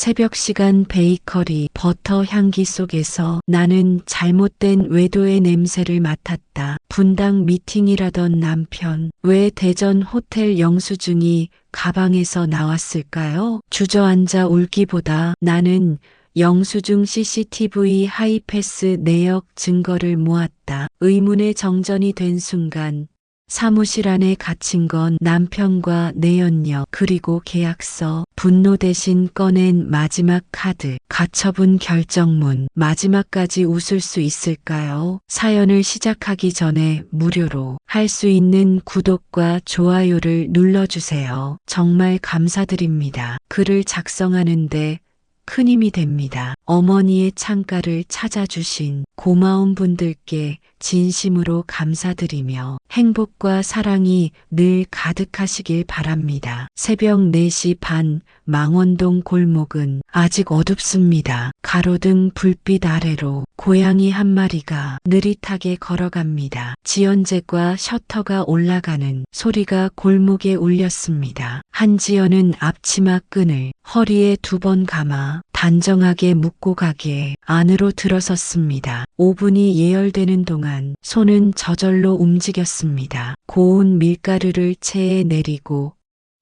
새벽 시간 베이커리 버터 향기 속에서 나는 잘못된 외도의 냄새를 맡았다. 분당 미팅이라던 남편, 왜 대전 호텔 영수증이 가방에서 나왔을까요? 주저앉아 울기보다 나는 영수증 CCTV 하이패스 내역 증거를 모았다. 의문의 정전이 된 순간 사무실 안에 갇힌 건 남편과 내연녀 그리고 계약서, 분노 대신 꺼낸 마지막 카드, 가처분 결정문. 마지막까지 웃을 수 있을까요? 사연을 시작하기 전에 무료로 할 수 있는 구독과 좋아요를 눌러주세요. 정말 감사드립니다. 글을 작성하는데 큰 힘이 됩니다. 어머니의 창가를 찾아주신 고마운 분들께 진심으로 감사드리며 행복과 사랑이 늘 가득하시길 바랍니다. 새벽 4시 반 망원동 골목은 아직 어둡습니다. 가로등 불빛 아래로 고양이 한 마리가 느릿하게 걸어갑니다. 지연재과 셔터가 올라가는 소리가 골목에 울렸습니다. 한지연은 앞치마 끈을 허리에 2번 감아 단정하게 묶고 가게 안으로 들어섰습니다. 5분이 예열되는 동안 손은 저절로 움직였습니다. 고운 밀가루를 체에 내리고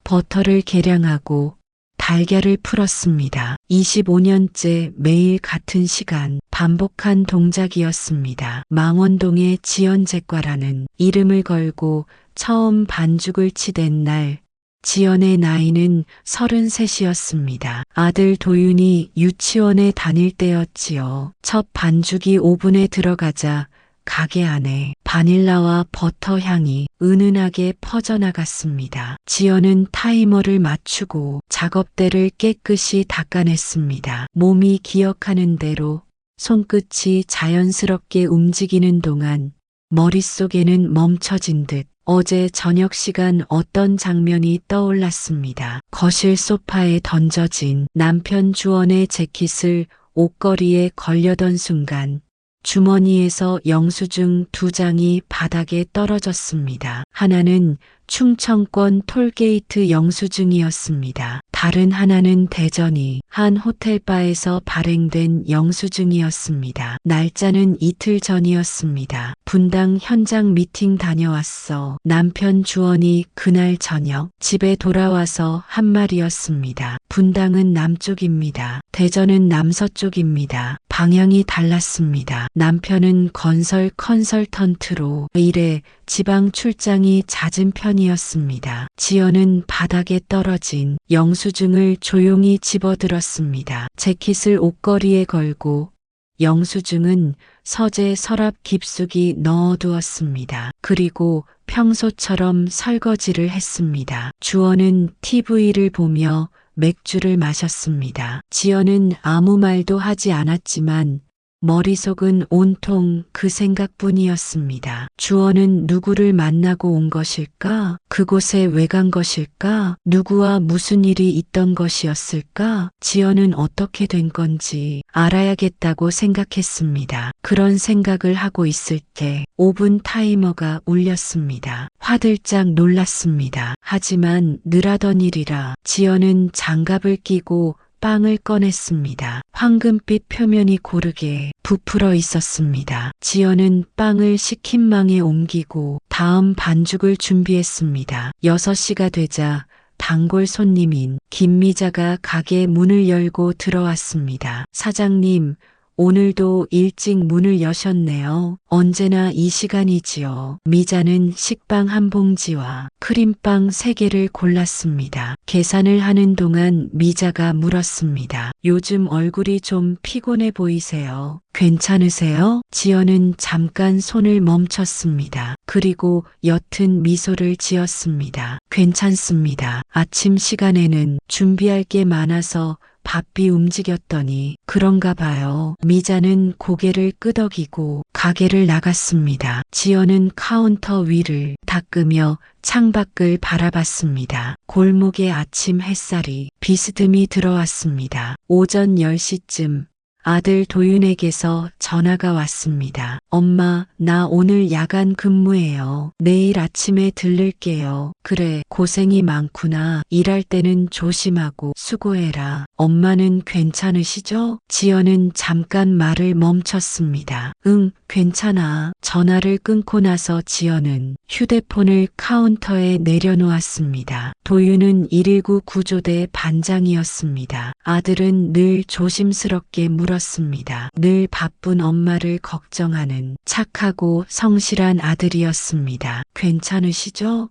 버터를 계량하고 달걀을 풀었습니다. 25년째 매일 같은 시간 반복한 동작이었습니다. 망원동의 지연제과라는 이름을 걸고 처음 반죽을 치댄 날 지연의 나이는 33이었습니다. 아들 도윤이 유치원에 다닐 때였지요. 첫 반죽이 오븐에 들어가자 가게 안에 바닐라와 버터 향이 은은하게 퍼져나갔습니다. 지연은 타이머를 맞추고 작업대를 깨끗이 닦아냈습니다. 몸이 기억하는 대로 손끝이 자연스럽게 움직이는 동안 머릿속에는 멈춰진 듯 어제 저녁 시간 어떤 장면이 떠올랐습니다. 거실 소파에 던져진 남편 주원의 재킷을 옷걸이에 걸려던 순간 주머니에서 영수증 2장이 바닥에 떨어졌습니다. 하나는 충청권 톨게이트 영수증이었습니다. 다른 하나는 대전이 한 호텔바에서 발행된 영수증이었습니다. 날짜는 이틀 전이었습니다. 분당 현장 미팅 다녀왔어. 남편 주원이 그날 저녁 집에 돌아와서 한 말이었습니다. 분당은 남쪽입니다. 대전은 남서쪽입니다. 방향이 달랐습니다. 남편은 건설 컨설턴트로 일해 지방 출장이 잦은 편이었습니다. 지연은 바닥에 떨어진 영수증을 조용히 집어들었습니다. 재킷을 옷걸이에 걸고 영수증은 서재 서랍 깊숙이 넣어두었습니다. 그리고 평소처럼 설거지를 했습니다. 주원은 TV를 보며 맥주를 마셨습니다. 지연은 아무 말도 하지 않았지만 머릿속은 온통 그 생각뿐이었습니다. 주원은 누구를 만나고 온 것일까? 그곳에 왜 간 것일까? 누구와 무슨 일이 있던 것이었을까? 지연은 어떻게 된 건지 알아야겠다고 생각했습니다. 그런 생각을 하고 있을 때 5분 타이머가 울렸습니다. 화들짝 놀랐습니다. 하지만 늘 하던 일이라 지연은 장갑을 끼고 빵을 꺼냈습니다. 황금빛 표면이 고르게 부풀어 있었습니다. 지연은 빵을 식힌망에 옮기고 다음 반죽을 준비했습니다. 6시가 되자 단골 손님인 김미자가 가게 문을 열고 들어왔습니다. 사장님, 오늘도 일찍 문을 여셨네요. 언제나 이 시간이지요. 미자는 식빵 한 봉지와 크림빵 3개를 골랐습니다. 계산을 하는 동안 미자가 물었습니다. 요즘 얼굴이 좀 피곤해 보이세요. 괜찮으세요? 지연은 잠깐 손을 멈췄습니다. 그리고 옅은 미소를 지었습니다. 괜찮습니다. 아침 시간에는 준비할 게 많아서 바삐 움직였더니 그런가 봐요. 미자는 고개를 끄덕이고 가게를 나갔습니다. 지연은 카운터 위를 닦으며 창밖을 바라봤습니다. 골목에 아침 햇살이 비스듬히 들어왔습니다. 오전 10시쯤 아들 도윤에게서 전화가 왔습니다. 엄마, 나 오늘 야간 근무예요. 내일 아침에 들를게요. 그래, 고생이 많구나. 일할 때는 조심하고 수고해라. 엄마는 괜찮으시죠? 지연은 잠깐 말을 멈췄습니다. 응, 괜찮아. 전화를 끊고 나서 지연은 휴대폰을 카운터에 내려놓았습니다. 도윤은 119 구조대 반장이었습니다. 아들은 늘 조심스럽게 물었습니다. 늘 바쁜 엄마를 걱정하는 착하고 성실한 아들이었습니다. 괜찮으시죠?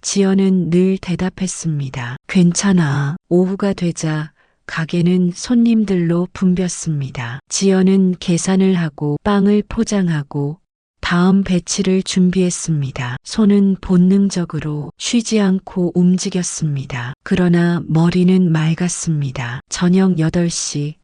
지연은 늘 대답했습니다. 괜찮아. 오후가 되자 가게는 손님들로 붐볐습니다. 지연은 계산을 하고 빵을 포장하고 다음 배치를 준비했습니다. 손은 본능적으로 쉬지 않고 움직였습니다. 그러나 머리는 맑았습니다. 저녁 8시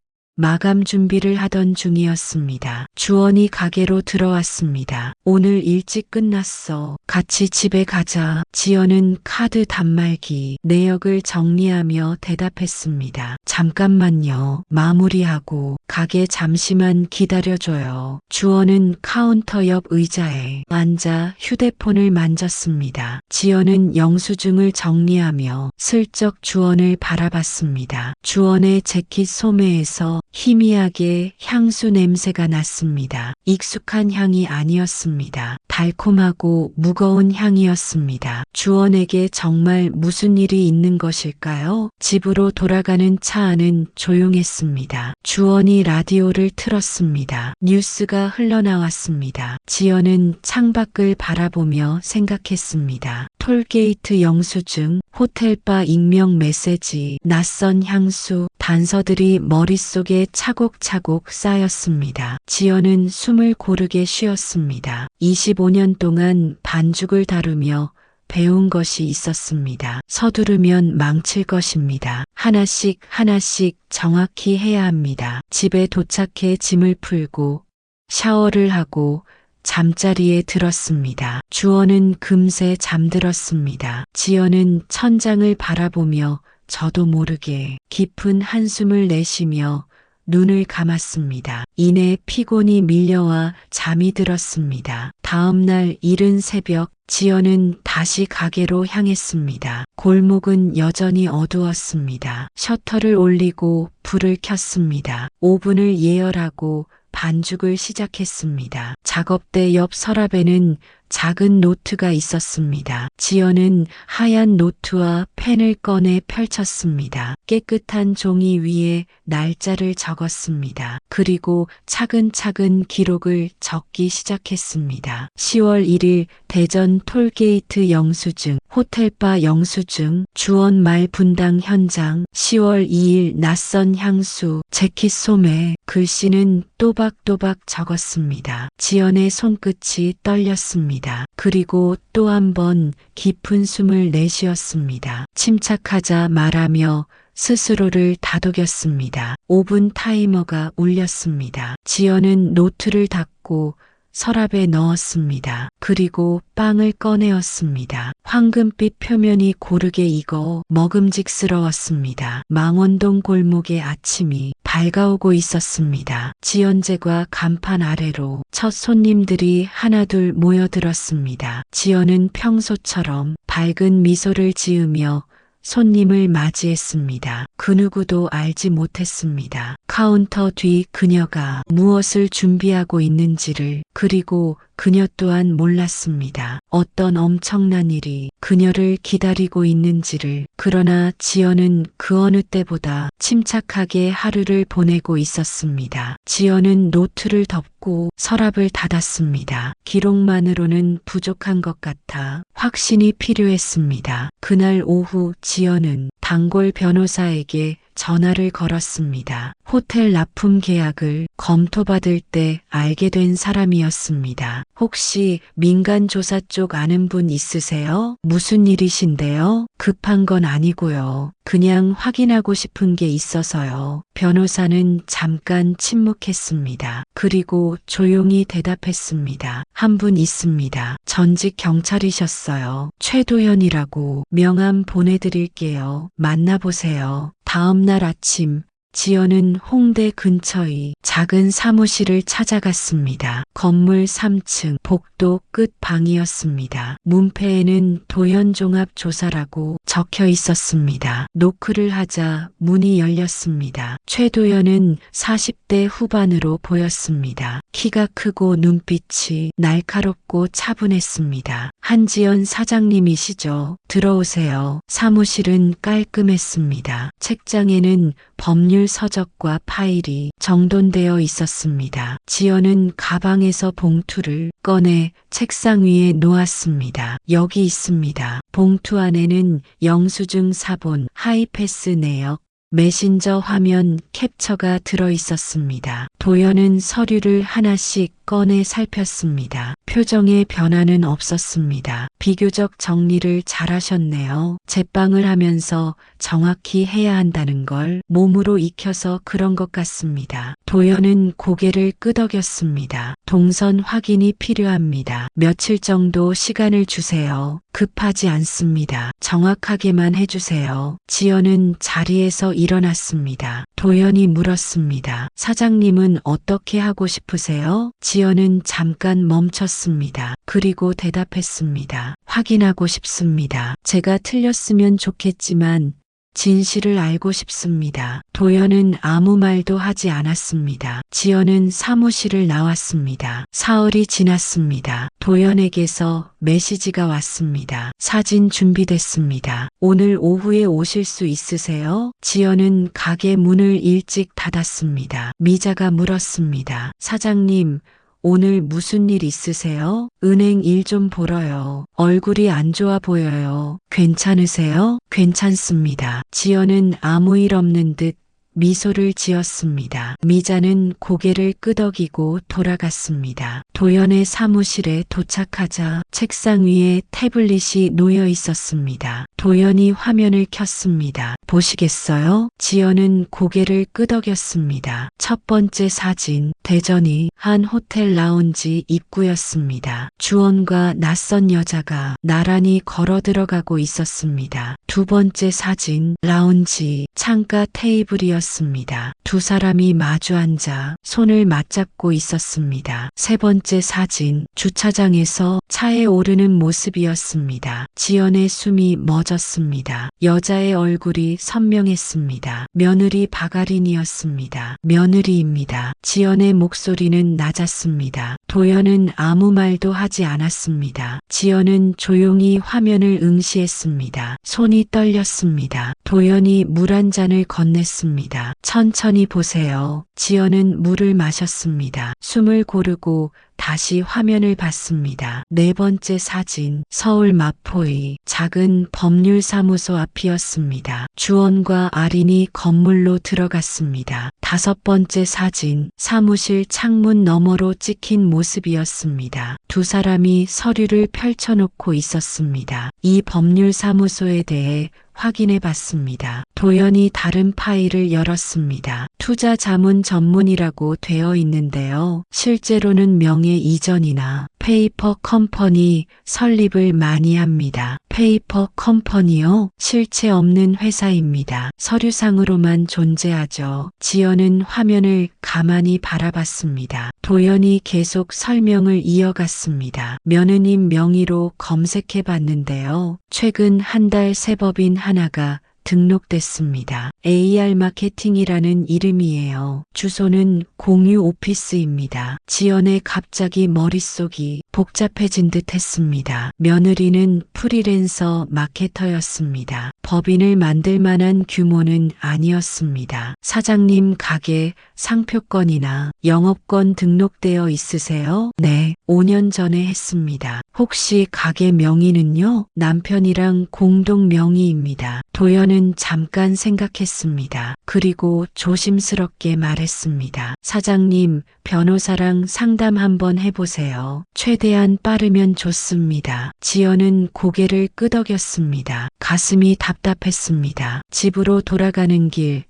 마감 준비를 하던 중이었습니다. 주원이 가게로 들어왔습니다. 오늘 일찍 끝났어. 같이 집에 가자. 지연은 카드 단말기 내역을 정리하며 대답했습니다. 잠깐만요. 마무리하고 가게 잠시만 기다려줘요. 주원은 카운터 옆 의자에 앉아 휴대폰을 만졌습니다. 지연은 영수증을 정리하며 슬쩍 주원을 바라봤습니다. 주원의 재킷 소매에서 희미하게 향수 냄새가 났습니다. 익숙한 향이 아니었습니다. 달콤하고 무거운 향이었습니다. 주원에게 정말 무슨 일이 있는 것일까요? 집으로 돌아가는 차 안은 조용했습니다. 주원이 라디오를 틀었습니다. 뉴스가 흘러나왔습니다. 지연은 창밖을 바라보며 생각했습니다. 톨게이트 영수증, 호텔바 익명 메시지, 낯선 향수, 단서들이 머릿속에 차곡차곡 쌓였습니다. 지연은 숨을 고르게 쉬었습니다. 25년 동안 반죽을 다루며 배운 것이 있었습니다. 서두르면 망칠 것입니다. 하나씩 하나씩 정확히 해야 합니다. 집에 도착해 짐을 풀고 샤워를 하고 잠자리에 들었습니다. 주원은 금세 잠들었습니다. 지연은 천장을 바라보며 저도 모르게 깊은 한숨을 내쉬며 눈을 감았습니다. 이내 피곤이 밀려와 잠이 들었습니다. 다음 날 이른 새벽 지연은 다시 가게로 향했습니다. 골목은 여전히 어두웠습니다. 셔터를 올리고 불을 켰습니다. 오븐을 예열하고 반죽을 시작했습니다. 작업대 옆 서랍에는 작은 노트가 있었습니다. 지연은 하얀 노트와 펜을 꺼내 펼쳤습니다. 깨끗한 종이 위에 날짜를 적었습니다. 그리고 차근차근 기록을 적기 시작했습니다. 10월 1일 대전 톨게이트 영수증, 호텔바 영수증, 주원 말 분당 현장, 10월 2일 낯선 향수, 재킷 소매, 글씨는 또박또박 적었습니다. 지연의 손끝이 떨렸습니다. 그리고 또 한 번 깊은 숨을 내쉬었습니다. 침착하자 말하며 스스로를 다독였습니다. 5분 타이머가 울렸습니다. 지연은 노트를 닫고 서랍에 넣었습니다. 그리고 빵을 꺼내었습니다. 황금빛 표면이 고르게 익어 먹음직스러웠습니다. 망원동 골목의 아침이 밝아오고 있었습니다. 지연제과 간판 아래로 첫 손님들이 하나둘 모여들었습니다. 지연은 평소처럼 밝은 미소를 지으며 손님을 맞이했습니다. 그 누구도 알지 못했습니다. 카운터 뒤 그녀가 무엇을 준비하고 있는지를, 그리고 그녀 또한 몰랐습니다. 어떤 엄청난 일이 그녀를 기다리고 있는지를. 그러나 지연은 그 어느 때보다 침착하게 하루를 보내고 있었습니다. 지연은 노트를 덮고 서랍을 닫았습니다. 기록만으로는 부족한 것 같아 확신이 필요했습니다. 그날 오후 지연은 단골 변호사에게 전화를 걸었습니다. 호텔 납품 계약을 검토받을 때 알게 된 사람이었습니다. 혹시 민간조사 쪽 아는 분 있으세요? 무슨 일이신데요? 급한 건 아니고요. 그냥 확인하고 싶은 게 있어서요. 변호사는 잠깐 침묵했습니다. 그리고 조용히 대답했습니다. 한 분 있습니다. 전직 경찰이셨어요. 최도현이라고. 명함 보내드릴게요. 만나보세요. 다음 날 아침 지연은 홍대 근처의 작은 사무실을 찾아갔습니다. 건물 3층 복도 끝 방이었습니다. 문패에는 도연종합조사라고 적혀 있었습니다. 노크를 하자 문이 열렸습니다. 최도연은 40대 후반으로 보였습니다. 키가 크고 눈빛이 날카롭고 차분했습니다. 한지연 사장님이시죠? 들어오세요. 사무실은 깔끔했습니다. 책장에는 법률 서적과 파일이 정돈되어 있었습니다. 지연은 가방에서 봉투를 꺼내 책상 위에 놓았습니다. 여기 있습니다. 봉투 안에는 영수증 사본, 하이패스 내역, 메신저 화면 캡처가 들어 있었습니다. 도연은 서류를 하나씩 꺼내 살폈습니다. 표정에 변화는 없었습니다. 비교적 정리를 잘하셨네요. 제빵을 하면서 정확히 해야 한다는 걸 몸으로 익혀서 그런 것 같습니다. 도연은 고개를 끄덕였습니다. 동선 확인이 필요합니다. 며칠 정도 시간을 주세요. 급하지 않습니다. 정확하게만 해주세요. 지연은 자리에서 일어났습니다. 도연이 물었습니다. 사장님은 어떻게 하고 싶으세요? 지연은 잠깐 멈췄습니다. 그리고 대답했습니다. 확인하고 싶습니다. 제가 틀렸으면 좋겠지만 진실을 알고 싶습니다. 도연은 아무 말도 하지 않았습니다. 지연은 사무실을 나왔습니다. 사흘이 지났습니다. 도연에게서 메시지가 왔습니다. 사진 준비됐습니다. 오늘 오후에 오실 수 있으세요? 지연은 가게 문을 일찍 닫았습니다. 미자가 물었습니다. 사장님, 오늘 무슨 일 있으세요? 은행 일 좀 보러요. 얼굴이 안 좋아 보여요. 괜찮으세요? 괜찮습니다. 지연은 아무 일 없는 듯 미소를 지었습니다. 미자는 고개를 끄덕이고 돌아갔습니다. 도연의 사무실에 도착하자 책상 위에 태블릿이 놓여 있었습니다. 도연이 화면을 켰습니다. 보시겠어요? 지연은 고개를 끄덕였습니다. 첫 번째 사진, 대전이 한 호텔 라운지 입구였습니다. 주원과 낯선 여자가 나란히 걸어 들어가고 있었습니다. 두 번째 사진, 라운지 창가 테이블이었습니다. 두 사람이 마주 앉아 손을 맞잡고 있었습니다. 세 번째 사진, 주차장에서 차에 오르는 모습이었습니다. 지연의 숨이 멎었습니다. 여자의 얼굴이 선명했습니다. 며느리 박아린이었습니다. 며느리입니다. 지연의 목소리는 낮았습니다. 도연은 아무 말도 하지 않았습니다. 지연은 조용히 화면을 응시했습니다. 손이 떨렸습니다. 도연이 물 한 잔을 건넸습니다. 천천히 보세요. 지연은 물을 마셨습니다. 숨을 고르고 다시 화면을 봤습니다. 네 번째 사진, 서울 마포의 작은 법률사무소 앞이었습니다. 주원과 아린이 건물로 들어갔습니다. 다섯 번째 사진, 사무실 창문 너머로 찍힌 모습이었습니다. 두 사람이 서류를 펼쳐놓고 있었습니다. 이 법률사무소에 대해 확인해 봤습니다. 도연이 다른 파일을 열었습니다. 투자 자문 전문이라고 되어 있는데요. 실제로는 명예 이전이나 페이퍼 컴퍼니 설립을 많이 합니다. 페이퍼 컴퍼니요? 실체 없는 회사입니다. 서류상으로만 존재하죠. 지연은 화면을 가만히 바라봤습니다. 도연이 계속 설명을 이어갔습니다. 며느님 명의로 검색해 봤는데요. 최근 한 달 새 법인 하나가 등록됐습니다. AR 마케팅이라는 이름이에요. 주소는 공유 오피스입니다. 지연의 갑자기 머릿속이 복잡해진 듯 했습니다. 며느리는 프리랜서 마케터였습니다. 법인을 만들 만한 규모는 아니었습니다. 사장님 가게 상표권이나 영업권 등록되어 있으세요? 네, 5년 전에 했습니다. 혹시 가게 명의는요? 남편이랑 공동 명의입니다. 도연은 잠깐 생각했습니다. 그리고 조심스럽게 말했습니다. 사장님, 변호사랑 상담 한번 해보세요. 최대한 빠르면 좋습니다. 지연은 고개를 끄덕였습니다. 가슴이 답답했습니다. 집으로 돌아가는 길,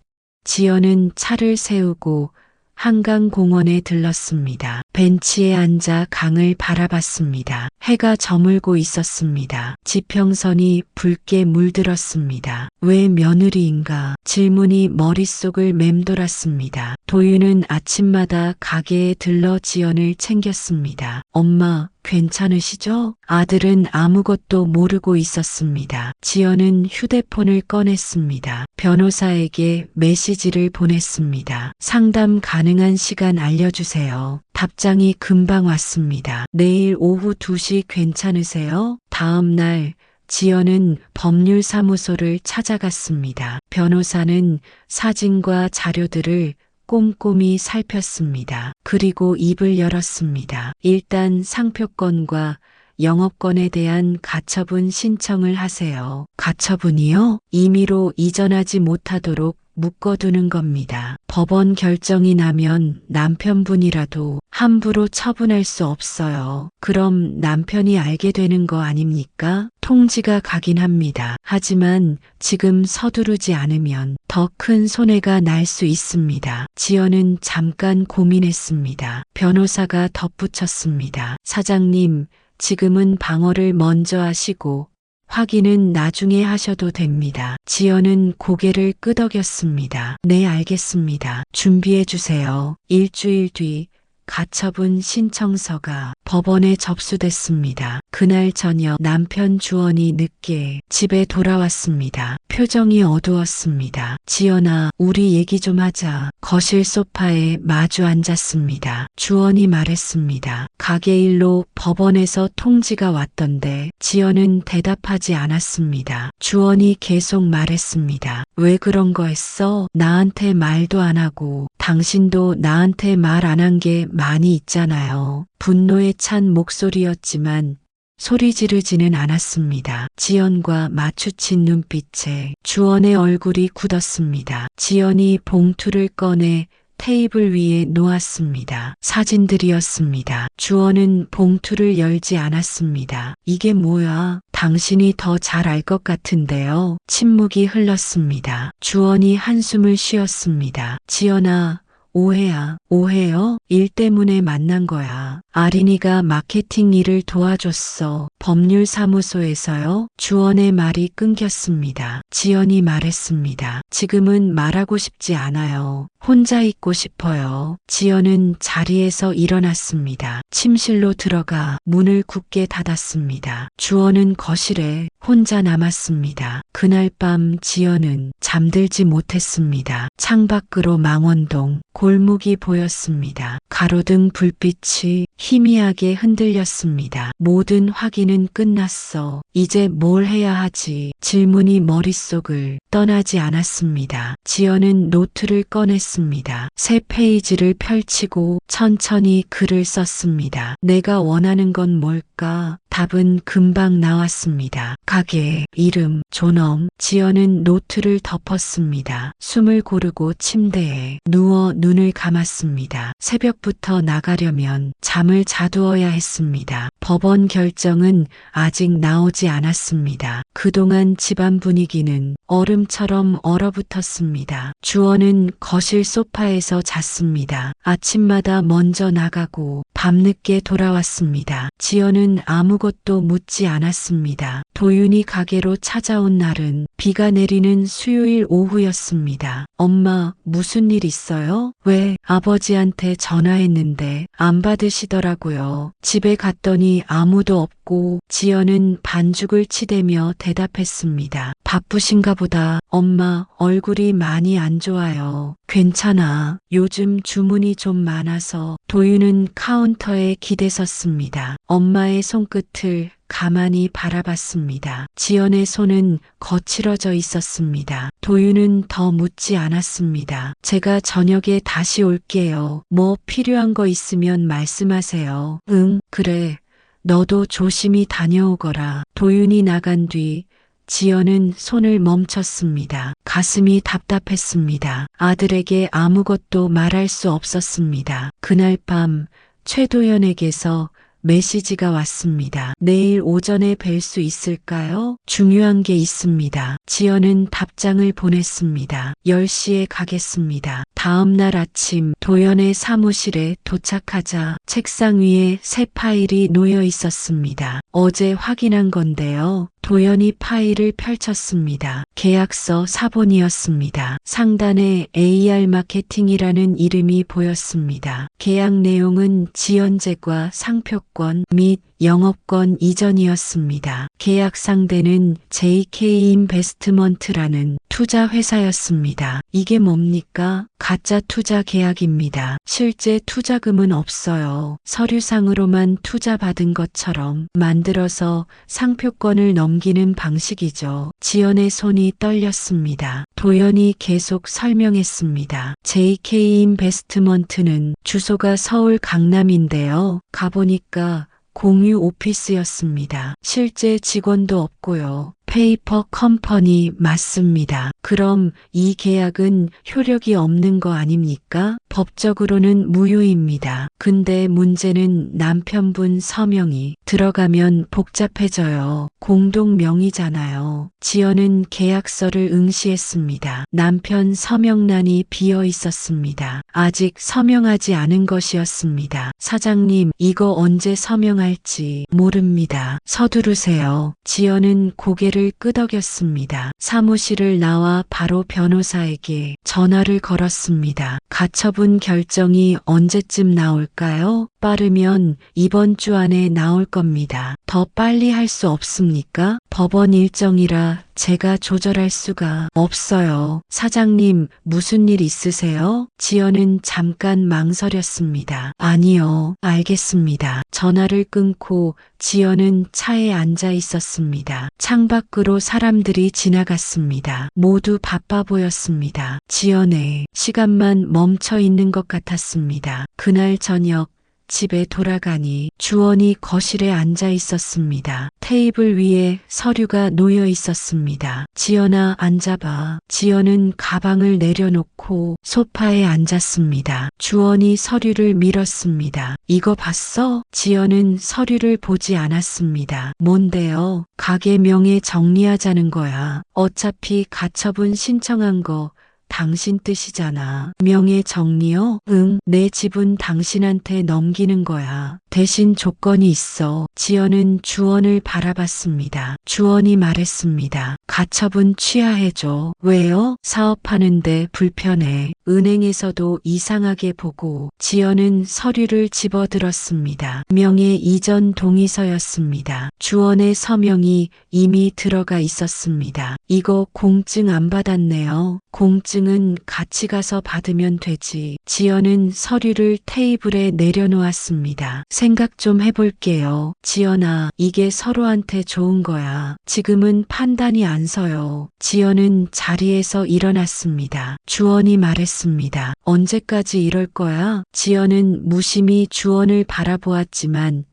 지연은 차를 세우고 한강공원에 들렀습니다. 벤치에 앉아 강을 바라봤습니다. 해가 저물고 있었습니다. 지평선이 붉게 물들었습니다. 왜 며느리인가? 질문이 머릿속을 맴돌았습니다. 도윤은 아침마다 가게에 들러 지연을 챙겼습니다. 엄마, 괜찮으시죠? 아들은 아무것도 모르고 있었습니다. 지연은 휴대폰을 꺼냈습니다. 변호사에게 메시지를 보냈습니다. 상담 가능한 시간 알려주세요. 답장이 금방 왔습니다. 내일 오후 2시 괜찮으세요? 다음 날 지연은 법률사무소를 찾아갔습니다. 변호사는 사진과 자료들을 꼼꼼히 살폈습니다. 그리고 입을 열었습니다. 일단 상표권과 영업권에 대한 가처분 신청을 하세요. 가처분이요? 임의로 이전하지 못하도록 묶어두는 겁니다. 법원 결정이 나면 남편분이라도 함부로 처분할 수 없어요. 그럼 남편이 알게 되는 거 아닙니까? 통지가 가긴 합니다. 하지만 지금 서두르지 않으면 더 큰 손해가 날 수 있습니다. 지연은 잠깐 고민했습니다. 변호사가 덧붙였습니다. 사장님, 지금은 방어를 먼저 하시고 확인은 나중에 하셔도 됩니다. 지연은 고개를 끄덕였습니다. 네, 알겠습니다. 준비해 주세요. 일주일 뒤 가처분 신청서가 법원에 접수됐습니다. 그날 저녁 남편 주원이 늦게 집에 돌아왔습니다. 표정이 어두웠습니다. 지연아, 우리 얘기 좀 하자. 거실 소파에 마주 앉았습니다. 주원이 말했습니다. 가게 일로 법원에서 통지가 왔던데. 지연은 대답하지 않았습니다. 주원이 계속 말했습니다. 왜 그런 거 했어? 나한테 말도 안 하고 당신도 나한테 말 안 한 게 많이 있잖아요. 분노에 찬 목소리였지만 소리 지르지는 않았습니다. 지연과 마주친 눈빛에 주원의 얼굴이 굳었습니다. 지연이 봉투를 꺼내 테이블 위에 놓았습니다. 사진들이었습니다. 주원은 봉투를 열지 않았습니다. 이게 뭐야? 당신이 더 잘 알 것 같은데요. 침묵이 흘렀습니다. 주원이 한숨을 쉬었습니다. 지연아, 오해야. 오해요? 일 때문에 만난 거야. 아린이가 마케팅 일을 도와줬어. 법률사무소에서요? 주원의 말이 끊겼습니다. 지연이 말했습니다. 지금은 말하고 싶지 않아요. 혼자 있고 싶어요. 지연은 자리에서 일어났습니다. 침실로 들어가 문을 굳게 닫았습니다. 주원은 거실에 혼자 남았습니다. 그날 밤 지연은 잠들지 못했습니다. 창밖으로 망원동 골목이 보였습니다. 가로등 불빛이 희미하게 흔들렸습니다. 모든 확인은 끝났어. 이제 뭘 해야 하지? 질문이 머릿속을 떠나지 않았습니다. 지연은 노트를 꺼냈습니다. 새 페이지를 펼치고 천천히 글을 썼습니다. 내가 원하는 건 뭘까? 답은 금방 나왔습니다. 가게, 이름, 존엄. 지연은 노트를 덮었습니다. 숨을 고르고 침대에 누워 눈을 감았습니다. 새벽부터 나가려면 잠을 자두어야 했습니다. 법원 결정은 아직 나오지 않았습니다. 그동안 집안 분위기는 얼음처럼 얼어붙었습니다. 주원은 거실 소파에서 잤습니다. 아침마다 먼저 나가고 밤늦게 돌아왔습니다. 지연은 아무것도 묻지 않았습니다. 도윤이 가게로 찾아온 날은 비가 내리는 수요일 오후였습니다. 엄마, 무슨 일 있어요? 왜? 아버지한테 전화했는데 안 받으시더라고요. 집에 갔더니 아무도 없고 지연은 반죽을 치대며 대답했습니다. 바쁘신가 보다. 엄마, 얼굴이 많이 안 좋아요. 괜찮아. 요즘 주문이 좀 많아서. 도윤은 카운터에 기대섰습니다. 엄마의 손끝을 가만히 바라봤습니다. 지연의 손은 거칠어져 있었습니다. 도윤은 더 묻지 않았습니다. 제가 저녁에 다시 올게요. 뭐 필요한 거 있으면 말씀하세요. 응, 그래. 너도 조심히 다녀오거라. 도윤이 나간 뒤 지연은 손을 멈췄습니다. 가슴이 답답했습니다. 아들에게 아무것도 말할 수 없었습니다. 그날 밤 최도연에게서 메시지가 왔습니다. 내일 오전에 뵐 수 있을까요? 중요한 게 있습니다. 지연은 답장을 보냈습니다. 10시에 가겠습니다. 다음 날 아침 도연의 사무실에 도착하자 책상 위에 새 파일이 놓여 있었습니다. 어제 확인한 건데요. 도연이 파일을 펼쳤습니다. 계약서 사본이었습니다. 상단에 AR 마케팅이라는 이름이 보였습니다. 계약 내용은 지연제과 상표권 및 영업권 이전이었습니다. 계약 상대는 JK 인베스트먼트라는 투자 회사였습니다. 이게 뭡니까? 가짜 투자 계약입니다. 실제 투자금은 없어요. 서류상으로만 투자 받은 것처럼 만들어서 상표권을 넘기는 방식이죠. 지연의 손이 떨렸습니다. 도연이 계속 설명했습니다. JK 인베스트먼트는 주소가 서울 강남인데요. 가보니까 공유 오피스였습니다. 실제 직원도 없고요. 페이퍼 컴퍼니 맞습니다. 그럼 이 계약은 효력이 없는 거 아닙니까? 법적으로는 무효입니다. 근데 문제는 남편분 서명이 들어가면 복잡해져요. 공동 명의잖아요. 지연은 계약서를 응시했습니다. 남편 서명란이 비어 있었습니다. 아직 서명하지 않은 것이었습니다. 사장님, 이거 언제 서명할지 모릅니다. 서두르세요. 지연은 고개를 끄덕였습니다. 사무실을 나와 바로 변호사에게 전화를 걸었습니다. 가처분 결정이 언제쯤 나올까요? 빠르면 이번 주 안에 나올 겁니다. 더 빨리 할 수 없습니까? 법원 일정이라 제가 조절할 수가 없어요. 사장님, 무슨 일 있으세요? 지연은 잠깐 망설였습니다. 아니요, 알겠습니다. 전화를 끊고 지연은 차에 앉아 있었습니다. 창밖으로 사람들이 지나갔습니다. 모두 바빠 보였습니다. 지연의 시간만 멈춰 있는 것 같았습니다. 그날 저녁 집에 돌아가니 주원이 거실에 앉아 있었습니다. 테이블 위에 서류가 놓여 있었습니다. 지연아, 앉아봐. 지연은 가방을 내려놓고 소파에 앉았습니다. 주원이 서류를 밀었습니다. 이거 봤어? 지연은 서류를 보지 않았습니다. 뭔데요? 가게 명예 정리하자는 거야. 어차피 가처분 신청한 거 당신 뜻이잖아. 명예 정리요? 응, 내 집은 당신한테 넘기는 거야. 대신 조건이 있어. 지연은 주원을 바라봤습니다. 주원이 말했습니다. 가처분 취하해줘. 왜요? 사업하는데 불편해. 은행에서도 이상하게 보고. 지연은 서류를 집어들었습니다. 명예 이전 동의서였습니다. 주원의 서명이 이미 들어가 있었습니다. 이거 공증 안 받았네요. 공증은 같이 가서 받으면 되지. 지연은 서류를 테이블에 내려놓았습니다. 생각 좀 해볼게요. 지연아, 이게 서로한테 좋은 거야. 지금은 판단이 안 서요. 지연은 자리에서 일어났습니다. 주원이 말했습니다. 언제까지 이럴 거야? 지연은 무심히 주원을 바라보았지만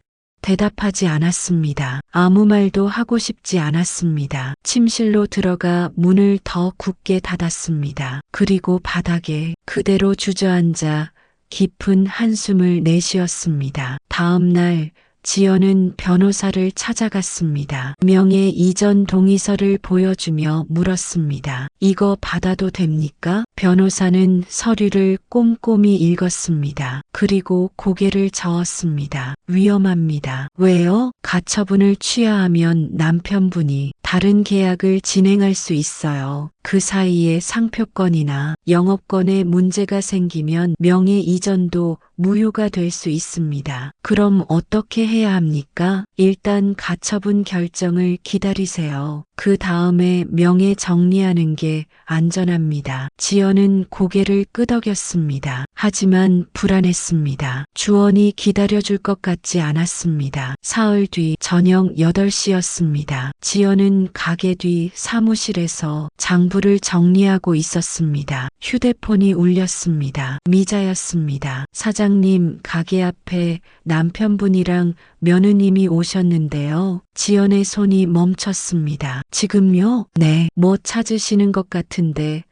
대답하지 않았습니다. 아무 말도 하고 싶지 않았습니다. 침실로 들어가 문을 더 굳게 닫았습니다. 그리고 바닥에 그대로 주저앉아 깊은 한숨을 내쉬었습니다. 다음 날 지연은 변호사를 찾아갔습니다. 명예 이전 동의서를 보여주며 물었습니다. 이거 받아도 됩니까? 변호사는 서류를 꼼꼼히 읽었습니다. 그리고 고개를 저었습니다. 위험합니다. 왜요? 가처분을 취하하면 남편분이 다른 계약을 진행할 수 있어요. 그 사이에 상표권이나 영업권에 문제가 생기면 명예 이전도 무효가 될 수 있습니다. 그럼 어떻게 해야 합니까? 일단 가처분 결정을 기다리세요. 그 다음에 명예 정리하는 게 안전합니다. 지연은 고개를 끄덕였습니다. 하지만 불안했습니다. 주원이 기다려줄 것 같지 않았습니다. 사흘 뒤 저녁 8시였습니다. 지연은 가게 뒤 사무실에서 장부를 정리하고 있었습니다. 휴대폰이 울렸습니다. 미자였습니다. 사장님, 가게 앞에 남편분이랑 며느님이 오셨는데요. 지연의 손이 멈췄습니다. 지금요? 네. 뭐 찾으시는 것 같은데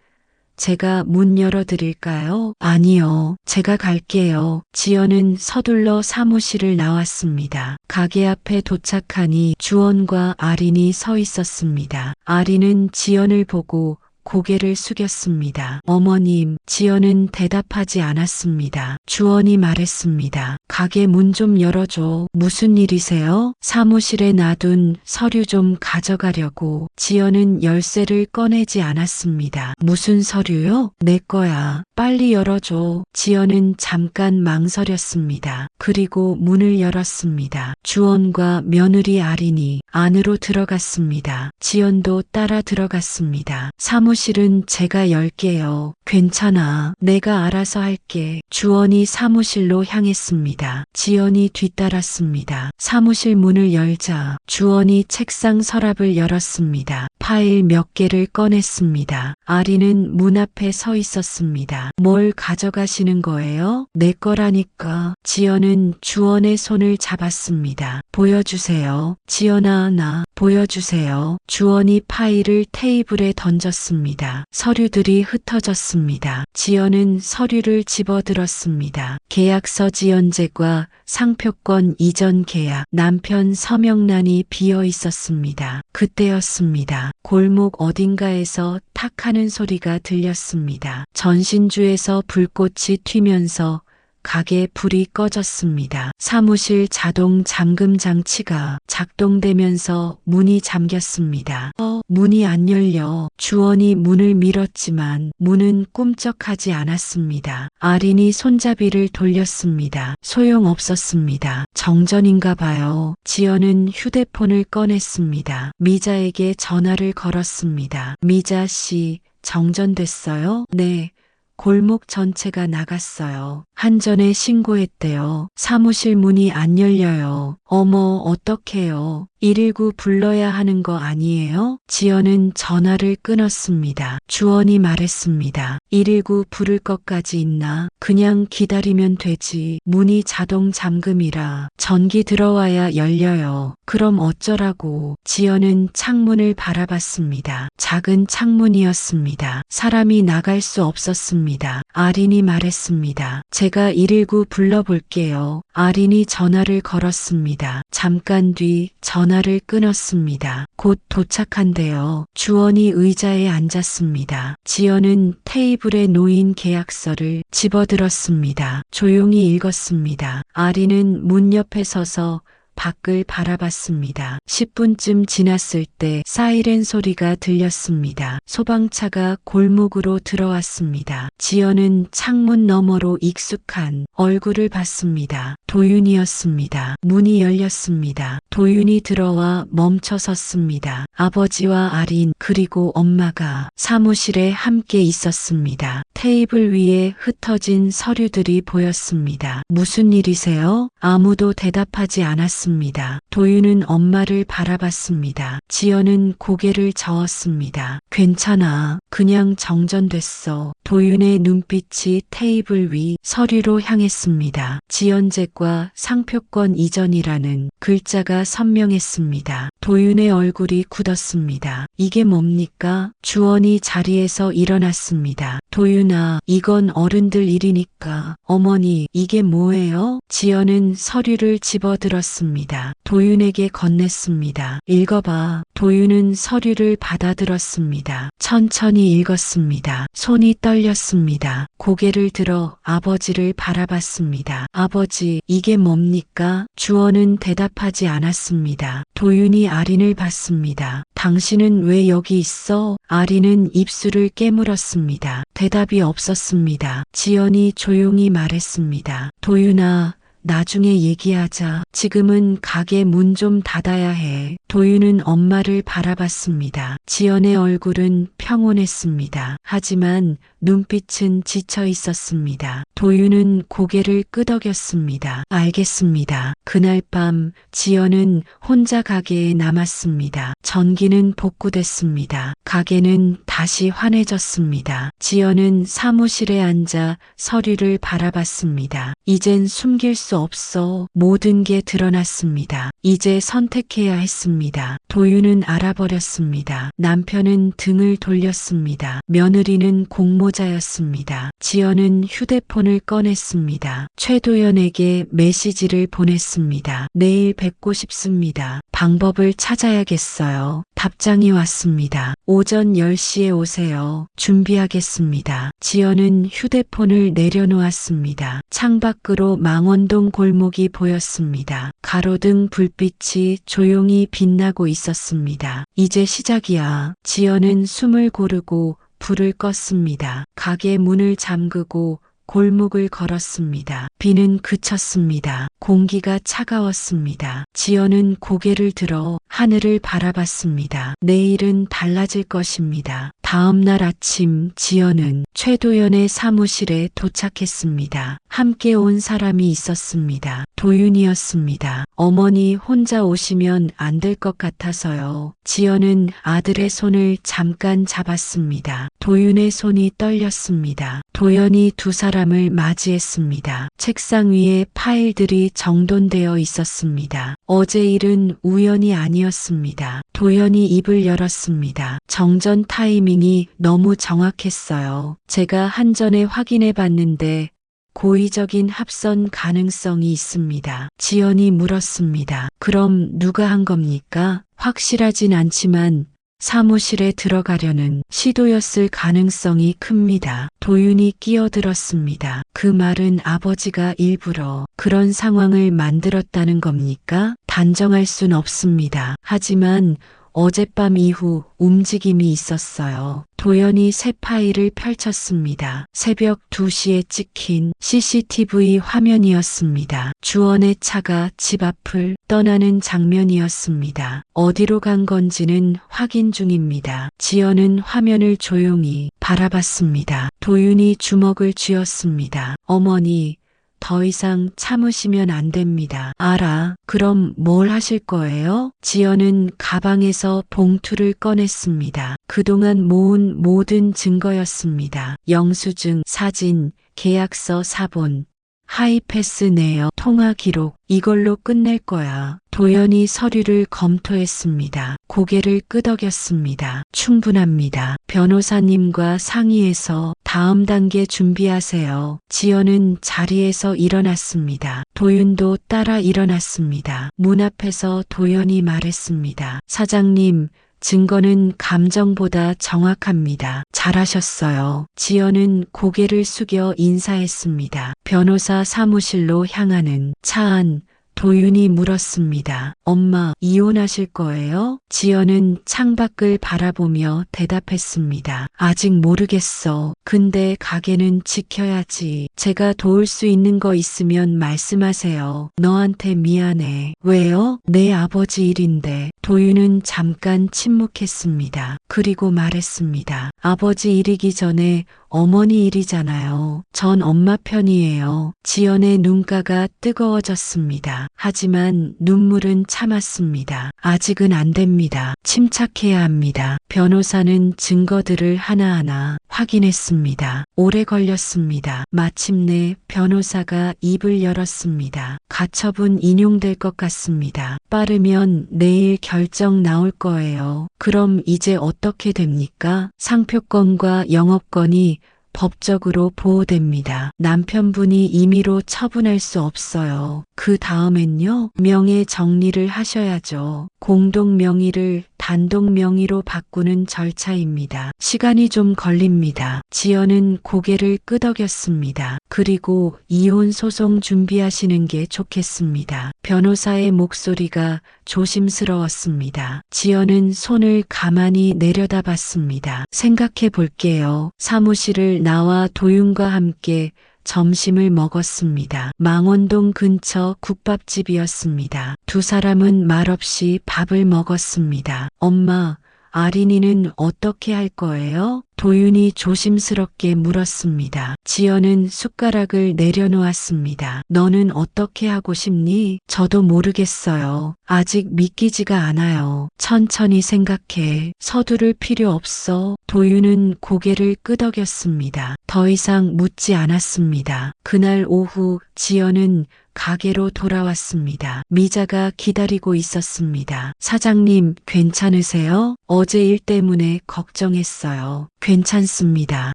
제가 문 열어드릴까요? 아니요. 제가 갈게요. 지연은 서둘러 사무실을 나왔습니다. 가게 앞에 도착하니 주원과 아린이 서 있었습니다. 아린은 지연을 보고 고개를 숙였습니다. 어머님, 지연은 대답하지 않았습니다. 주원이 말했습니다. 가게 문 좀 열어줘. 무슨 일이세요? 사무실에 놔둔 서류 좀 가져가려고. 지연은 열쇠를 꺼내지 않았습니다. 무슨 서류요? 내 거야. 빨리 열어줘. 지연은 잠깐 망설였습니다. 그리고 문을 열었습니다. 주원과 며느리 아린이 안으로 들어갔습니다. 지연도 따라 들어갔습니다. 사무실은 제가 열게요. 괜찮아. 내가 알아서 할게. 주원이 사무실로 향했습니다. 지연이 뒤따랐습니다. 사무실 문을 열자 주원이 책상 서랍을 열었습니다. 파일 몇 개를 꺼냈습니다. 아린은 문 앞에 서 있었습니다. 뭘 가져가시는 거예요? 내 거라니까. 지연은 주원의 손을 잡았습니다. 보여주세요. 지연아, 나 보여주세요. 주원이 파일을 테이블에 던졌습니다. 서류들이 흩어졌습니다. 지연은 서류를 집어들었습니다. 계약서 지연재과 상표권 이전 계약, 남편 서명란이 비어 있었습니다. 그때였습니다. 골목 어딘가에서 탁 하는 소리가 들렸습니다. 전신주에서 불꽃이 튀면서 가게 불이 꺼졌습니다. 사무실 자동 잠금 장치가 작동되면서 문이 잠겼습니다. 문이 안 열려. 주원이 문을 밀었지만 문은 꿈쩍하지 않았습니다. 아린이 손잡이를 돌렸습니다. 소용없었습니다. 정전인가 봐요. 지연은 휴대폰을 꺼냈습니다. 미자에게 전화를 걸었습니다. 미자 씨, 정전됐어요? 네. 골목 전체가 나갔어요. 한전에 신고했대요. 사무실 문이 안 열려요. 어머, 어떡해요. 119 불러야 하는 거 아니에요? 지연은 전화를 끊었습니다. 주원이 말했습니다. 119 부를 것까지 있나? 그냥 기다리면 되지. 문이 자동 잠금이라 전기 들어와야 열려요. 그럼 어쩌라고. 지연은 창문을 바라봤습니다. 작은 창문이었습니다. 사람이 나갈 수 없었습니다. 아린이 말했습니다. 제가 119 불러볼게요. 아린이 전화를 걸었습니다. 잠깐 뒤 전화를 끊었습니다. 곧 도착한대요. 주원이 의자에 앉았습니다. 지연은 테이블에 놓인 계약서를 집어들었습니다. 조용히 읽었습니다. 아린은 문 옆에 서서 밖을 바라봤습니다. 10분쯤 지났을 때 사이렌 소리가 들렸습니다. 소방차가 골목으로 들어왔습니다. 지연은 창문 너머로 익숙한 얼굴을 봤습니다. 도윤이었습니다. 문이 열렸습니다. 도윤이 들어와 멈춰 섰습니다. 아버지와 아린 그리고 엄마가 사무실에 함께 있었습니다. 테이블 위에 흩어진 서류들이 보였습니다. 무슨 일이세요? 아무도 대답하지 않았습니다. 도윤은 엄마를 바라봤습니다. 지연은 고개를 저었습니다. 괜찮아. 그냥 정전됐어. 도윤의 눈빛이 테이블 위 서류로 향했습니다. 지연재과 상표권 이전이라는 글자가 선명했습니다. 도윤의 얼굴이 굳었습니다. 이게 뭡니까? 주원이 자리에서 일어났습니다. 도윤아, 이건 어른들 일이니까. 어머니, 이게 뭐예요? 지연은 서류를 집어들었습니다. 도윤에게 건넸습니다. 읽어봐. 도윤은 서류를 받아들었습니다. 천천히 읽었습니다. 손이 떨렸습니다. 고개를 들어 아버지를 바라봤습니다. 아버지, 이게 뭡니까? 주원은 대답하지 않았습니다. 도윤이 아린을 봤습니다. 당신은 왜 여기 있어? 아린은 입술을 깨물었습니다. 대답이 없었습니다. 지연이 조용히 말했습니다. 도윤아, 나중에 얘기하자. 지금은 가게 문 좀 닫아야 해. 도윤은 엄마를 바라봤습니다. 지연의 얼굴은 평온했습니다. 하지만 눈빛은 지쳐 있었습니다. 도윤은 고개를 끄덕였습니다. 알겠습니다. 그날 밤 지연은 혼자 가게에 남았습니다. 전기는 복구됐습니다. 가게는 다시 환해졌습니다. 지연은 사무실에 앉아 서류를 바라봤습니다. 이젠 숨길 수 없어. 모든 게 드러났습니다. 이제 선택해야 했습니다. 묻었습니다. 도윤은 알아버렸습니다. 남편은 등을 돌렸습니다. 며느리는 공모자였습니다. 지연은 휴대폰을 꺼냈습니다. 최도연에게 메시지를 보냈습니다. 내일 뵙고 싶습니다. 방법을 찾아야겠어요. 답장이 왔습니다. 오전 10시에 오세요. 준비하겠습니다. 지연은 휴대폰을 내려놓았습니다. 창밖으로 망원동 골목이 보였습니다. 가로등 불빛이 조용히 빛나고 있었습니다. 이제 시작이야. 지연은 숨을 고르고 불을 껐습니다. 가게 문을 잠그고 골목을 걸었습니다. 비는 그쳤습니다. 공기가 차가웠습니다. 지연은 고개를 들어 하늘을 바라봤습니다. 내일은 달라질 것입니다. 다음 날 아침 지연은 최도연의 사무실에 도착했습니다. 함께 온 사람이 있었습니다. 도윤이었습니다. 어머니 혼자 오시면 안 될 것 같아서요. 지연은 아들의 손을 잠깐 잡았습니다. 도윤의 손이 떨렸습니다. 도연이 두 사람을 맞이했습니다. 책상 위에 파일들이 정돈되어 있었습니다. 어제 일은 우연이 아니었습니다. 도연이 입을 열었습니다. 정전 타이밍이 너무 정확했어요. 제가 한전에 확인해 봤는데 고의적인 합선 가능성이 있습니다. 지연이 물었습니다. 그럼 누가 한 겁니까? 확실하진 않지만 사무실에 들어가려는 시도였을 가능성이 큽니다. 도윤이 끼어들었습니다. 그 말은 아버지가 일부러 그런 상황을 만들었다는 겁니까? 단정할 순 없습니다. 하지만 어젯밤 이후 움직임이 있었어요. 도연이 새 파일을 펼쳤습니다. 새벽 2시에 찍힌 CCTV 화면이었습니다. 주원의 차가 집 앞을 떠나는 장면이었습니다. 어디로 간 건지는 확인 중입니다. 지연은 화면을 조용히 바라봤습니다. 도윤이 주먹을 쥐었습니다. 어머니, 더 이상 참으시면 안 됩니다. 알아. 그럼 뭘 하실 거예요? 지연은 가방에서 봉투를 꺼냈습니다. 그동안 모은 모든 증거였습니다. 영수증, 사진, 계약서 사본, 하이패스 내역, 통화 기록, 이걸로 끝낼 거야. 도연이 서류를 검토했습니다. 고개를 끄덕였습니다. 충분합니다. 변호사님과 상의해서 다음 단계 준비하세요. 지연은 자리에서 일어났습니다. 도윤도 따라 일어났습니다. 문 앞에서 도연이 말했습니다. 사장님, 증거는 감정보다 정확합니다. 잘하셨어요. 지연은 고개를 숙여 인사했습니다. 변호사 사무실로 향하는 차 안 도윤이 물었습니다. 엄마, 이혼하실 거예요? 지연은 창밖을 바라보며 대답했습니다. 아직 모르겠어. 근데 가게는 지켜야지. 제가 도울 수 있는 거 있으면 말씀하세요. 너한테 미안해. 왜요? 내 아버지 일인데. 도윤은 잠깐 침묵했습니다. 그리고 말했습니다. 아버지 일이기 전에 어머니 일이잖아요. 전 엄마 편이에요. 지연의 눈가가 뜨거워졌습니다. 하지만 눈물은 참았습니다. 아직은 안 됩니다. 침착해야 합니다. 변호사는 증거들을 하나하나 확인했습니다. 오래 걸렸습니다. 마침내 변호사가 입을 열었습니다. 가처분 인용될 것 같습니다. 빠르면 내일 결정 나올 거예요. 그럼 이제 어떻게 됩니까? 상표권과 영업권이 법적으로 보호됩니다. 남편분이 임의로 처분할 수 없어요. 그 다음엔요? 명예 정리를 하셔야죠. 공동 명의를 단독 명의로 바꾸는 절차입니다. 시간이 좀 걸립니다. 지연은 고개를 끄덕였습니다. 그리고 이혼 소송 준비하시는 게 좋겠습니다. 변호사의 목소리가 조심스러웠습니다. 지연은 손을 가만히 내려다봤습니다. 생각해 볼게요. 사무실을 나와 도윤과 함께 점심을 먹었습니다. 망원동 근처 국밥집이었습니다. 두 사람은 말없이 밥을 먹었습니다. 엄마, 아린이는 어떻게 할 거예요? 도윤이 조심스럽게 물었습니다. 지연은 숟가락을 내려놓았습니다. 너는 어떻게 하고 싶니? 저도 모르겠어요. 아직 믿기지가 않아요. 천천히 생각해. 서두를 필요 없어. 도윤은 고개를 끄덕였습니다. 더 이상 묻지 않았습니다. 그날 오후 지연은 가게로 돌아왔습니다. 미자가 기다리고 있었습니다. 사장님, 괜찮으세요? 어제 일 때문에 걱정했어요. 괜찮습니다.